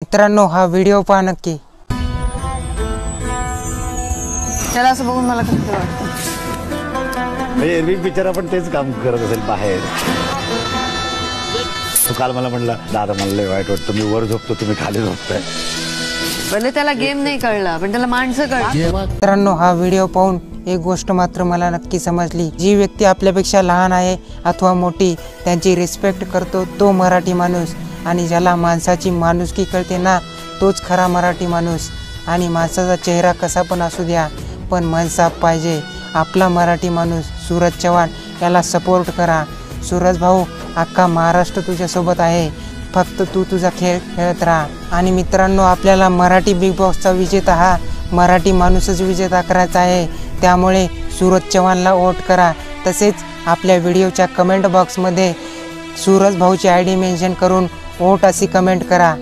मित्रांनो हा व्हिडिओ पहा नक्की। त्याला असं बघून मला कसं वाटतं, एरवी बिचारा पण तेच काम करत असेल बाहेर। तो काल मला म्हणला, दादा मला लय वाईट वाटतं, मी वर झोपतो तुम्ही खाली झोपताय। भले त्याला गेम नाही कळला पण त्याला माणसं कळली। मित्रांनो हा व्हिडिओ पाहून एक गोष्ट मात्र मला नक्की समजली, जी व्यक्ती आपल्यापेक्षा लहान आहे अथवा मोठी त्यांची रिस्पेक्ट करतो तो मराठी माणूस, आणि ज्याला माणसाची माणुसकी कळते ना तोच खरा मराठी माणूस। आणि माणसाचा चेहरा कसा पण असू द्या पण मन साफ पाहिजे। आपला मराठी माणूस सूरज चव्हाण याला सपोर्ट करा। सूरज भाऊ अख्खा महाराष्ट्र तुझ्यासोबत आहे, फक्त तू तुझा खेळ खेळत राहा। आणि मित्रांनो आपल्याला मराठी बिग बॉसचा विजेता हा मराठी माणूसच विजेता करायचा आहे, त्यामुळे सूरज चव्हाणला वोट करा। तसेच आपल्या व्हिडिओच्या कमेंट बॉक्समध्ये सूरज भाऊची ID मेन्शन करून वोट अशी कमेंट करा।